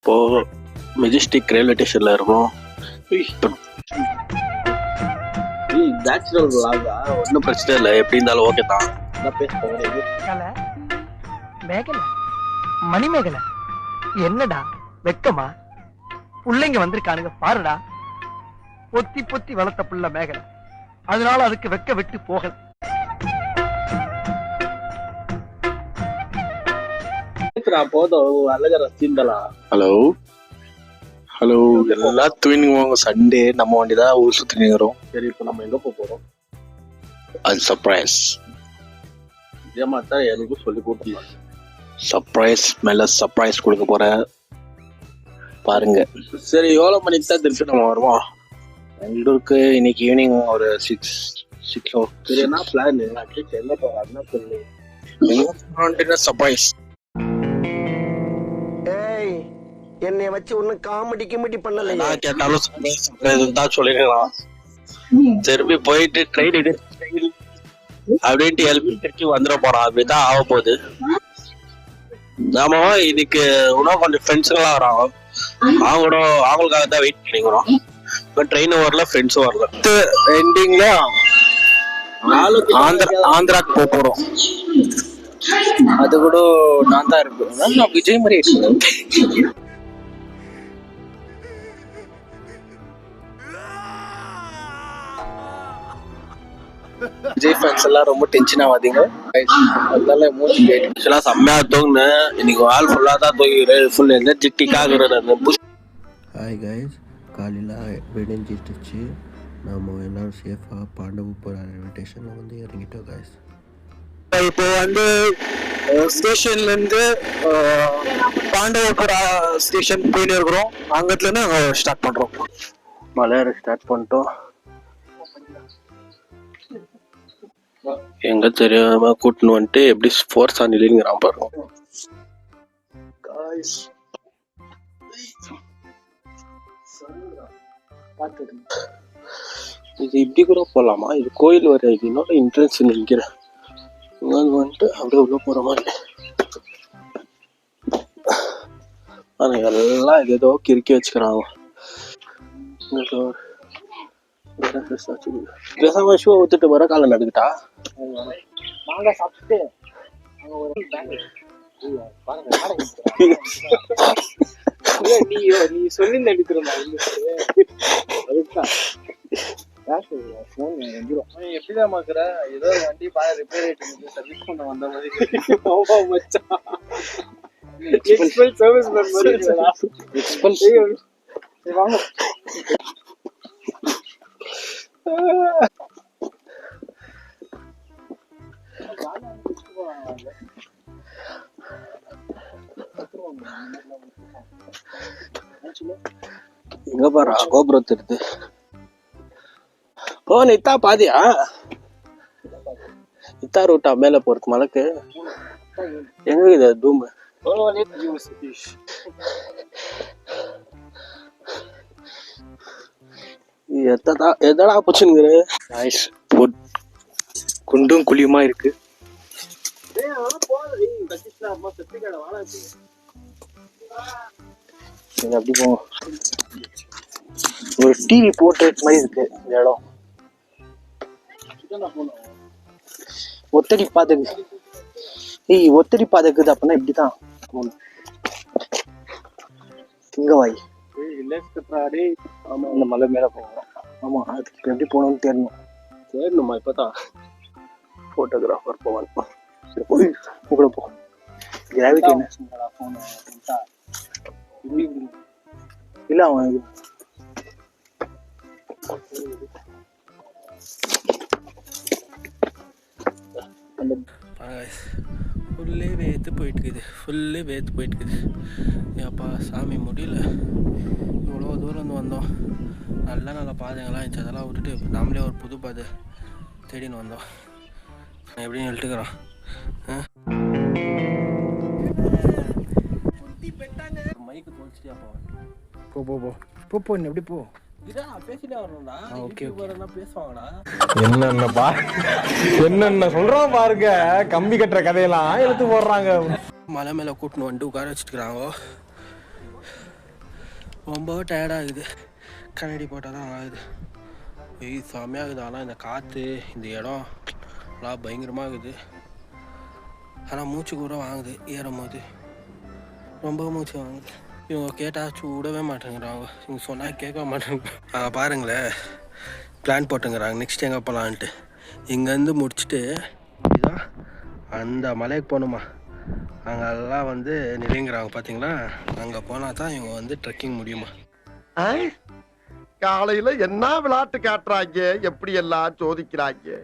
இப்போ Majestic railway ஸ்டேஷன்ல இருக்கோம். நேச்சுரல் விளாகா ஒன்றும் பிரச்சனை இல்லை, எப்படி இருந்தாலும் ஓகே தான். மேகலை மணிமேகலை என்னடா வெக்கமா? பிள்ளைங்க வந்திருக்கானுங்க பாருடா. பொத்தி பொத்தி வளர்த்த புள்ள மேகலை, அதனால அதுக்கு வெக்க விட்டு போகல. போதும் அழகர சீண்டலா. ஹலோ ஹலோ, எல்லாம் தூங்கிங்க. சண்டே நம்ம வண்டி தான் ஊர் சுற்றி நிற்கிறோம். சரி, இப்போ நம்ம எங்கே போகிறோம்? அது சர்ப்ரைஸ். ஏமாத்தா எனக்கும் சொல்லி கொடுத்துருந்தாங்க. சர்ப்ரைஸ் மேலே சர்ப்ரைஸ் கொடுக்க போகிறேன் பாருங்க. சரி, எவ்வளோ மணிக்கு தான் திருப்பி நம்ம வருவோம்? எங்களுக்கு இன்னைக்கு ஈவினிங் ஒரு 6 சரி, என்ன பிளான்? அட்லீஸ்ட் எங்கே போகிறாருன்னா சொல்லு. எங்கே சர்ப்ரைஸ். என்னைய வச்சு ஒன்னும் காமெடி கிமெடி பண்ணல. நான் கேட்டாலும் சர்ப்ரைஸ் தான் சொல்லிருக்கலாம். திருப்பி போயிட்டு ட்ரெயின் அப்படின்ட்டு எழுப்பி திருப்பி வந்துட போறான். அப்படிதான் ஆக போகுது. நாம இதுக்கு இன்னும் கொஞ்சம் ஃப்ரெண்ட்ஸுங்களாம் வராங்க. அவங்களுக்காக தான் வெயிட் பண்ணிக்கிறோம். இப்போ ட்ரெயினும் வரல, ஃப்ரெண்ட்ஸும் வரல. எண்டிங்ல ஆந்திராக்கு போறோம். அது கூட நான் தான் இருப்பேன். விஜய் மாதிரி விஜய் ஃபேன்ஸ் எல்லாம் ரொம்ப டென்ஷன் ஆகாதீங்க. அதனால மூச்சுலாம் செம்மையா தூங்குனேன். இன்னைக்கு ஆள் ஃபுல்லாக தான் தூங்கிக்கிறேன். ஃபுல் எனர்ஜெட்டிக்காக இருக்கிறேன். ஹாய் கைஸ், காலையில் விடிஞ்சிட்டுச்சு. நம்ம எல்லோரும் சேஃபாக பாண்டவபுரம் ரயில்வே ஸ்டேஷனில் வந்து இறங்கிட்டோம் கைஸ். இப்போ வந்து ஸ்டேஷன்லேருந்து பாண்டவபுரா ஸ்டேஷன் போயிட்டு இருக்கிறோம். அங்கத்துலேருந்து நாங்கள் ஸ்டார்ட் பண்ணுறோம். மலையாள ஸ்டார்ட் பண்ணிட்டோம். எங்க தெரியாம கூட்டின்னு வந்துட்டு எப்படி ஃபோர்ஸா நிலைங்கிறான் பாருங்க. இது இப்படி கூட போலாமா? இது கோயில் வர இதனோட இன்ட்ரன்ஸ் நினைக்கிறேன். இங்க வந்துட்டு அப்படியே உள்ள போற மாதிரி. ஆனா எல்லாம் ஏதோ கிறுக்கி வச்சுக்கிறாங்க. பேசாம ஷூ ஊத்துட்டு வர காலம் நடந்துட்டா சாப்பிட்டு நீ சொல்லி எப்படிதான் பாக்குற? ஏதோ வண்டி ரிப்பேர் ஆயிட்டு சர்வீஸ் பண்ண வந்த மாதிரி. எங்க பாரு கோபுரம் தெரியுது. ஓ, இத்தா பாதியா? இத்தா ரூட்டா மேல போறது மலைக்கு? எங்க இது தூம்? எதடா போச்சுங்கிற குண்டும் குழியுமா இருக்கு. அப்படி போவோம். ஒரு டிவி போர்ட்ரேட் மாதிரி இருக்கு இந்த இடம். ஒத்தடி பாதைக்கு ஒத்தடி பாதைக்குது. அப்படின்னா இப்படிதான் சிங்கவாய். ஆமா, இந்த மலை மேல போகணும். ஆமா, அதுக்கு எப்படி போகணும்னு தேடணுமா? இப்பதான் போட்டோகிராஃபர் போவான். கூட போ. கிராவிட்டி இல்ல அவன் ஃபுல்லே வேத்து போயிட்டுக்குது. ஏப்பா சாமி முடியல. இவ்வளோ தூரம் வந்து வந்தோம். நல்ல பாதைங்கள்லாம் இருந்துச்சு. அதெல்லாம் விட்டுட்டு நாமளே ஒரு புது பாதை தேடின்னு வந்தோம். எப்படின்னு எழுட்டுக்கிறோம். மைக்கு தோச்சிட்டியா? போ எப்படி போ. என்னென்ன சொல்றான் பாருங்க. கம்பி கட்டுற கதையெல்லாம் எடுத்து போடுறாங்க. மலை மேல கூட்டின்னு வந்துட்டு உட்கார வச்சுக்கிறாங்க. ரொம்ப டயர்டாகுது. கண்ணாடி போட்டால் தான் ஆகுது. வெயில் செம்மையாகுது. ஆனால் இந்த காற்று இந்த இடம் எல்லாம் பயங்கரமாக இருக்குது. ஆனால் மூச்சு கூட வாங்குது. ஏறும் போது ரொம்ப மூச்சு வாங்குது. இவங்க கேட்டால் விடவே மாட்டேங்கிறாங்க. இவங்க சொன்னால் கேட்க மாட்டேங்க. பாருங்களேன், பிளான் போட்டுங்கிறாங்க நெக்ஸ்ட் எங்கே போகலான்ட்டு. இங்கேருந்து முடிச்சுட்டு இதுதான் அந்த மலைக்கு போகணுமா. அங்கெல்லாம் வந்து நிலைங்கிறாங்க பார்த்தீங்களா. அங்கே போனால் தான் இவங்க வந்து ட்ரெக்கிங் முடியுமா. காலையில என்ன விளையாட்டு காட்டுறாங்க, எப்படி எல்லாம் சோதிக்கிறாங்க.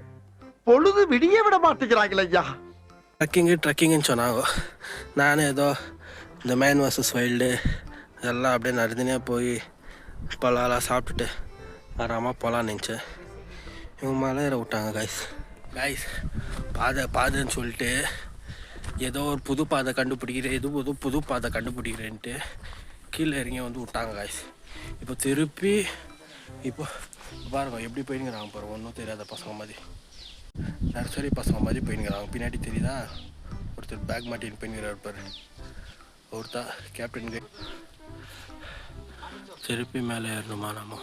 பொழுது விடிய விட மாட்டேங்கிறாங்களே ஐயா. ட்ரெக்கிங்குன்னு சொன்னாங்க. நானும் ஏதோ இந்த மேன் வர்சஸ் வைல்டு இதெல்லாம் அப்படியே நடந்துனே போய் பழம்லாம் சாப்பிட்டுட்டு ஆறாமல் போகலான்னு நினச்சேன். இவங்க மேலே ஏற விட்டாங்க. காய்ஸ் பாதைன்னு சொல்லிட்டு ஏதோ ஒரு புது பாதை கண்டுபிடிக்கிறேன், புது பாதை கண்டுபிடிக்கிறேன்ட்டு கீழே இறங்கி வந்து விட்டாங்க காய்ஸ். இப்போ திருப்பி இப்போ பாருங்க எப்படி போயினுங்கிறாங்க பாருங்க. ஒன்றும் தெரியாத பசங்க மாதிரி, நர்சரி பசங்க மாதிரி போயினுங்கிறாங்க. பின்னாடி தெரியுதா ஒருத்தர் பேக் மாட்டின்னு போயினுங்கிறார் பாரு. ஒருத்தா கேப்டன் கை. திருப்பி மேலே ஏறணுமா நம்ம.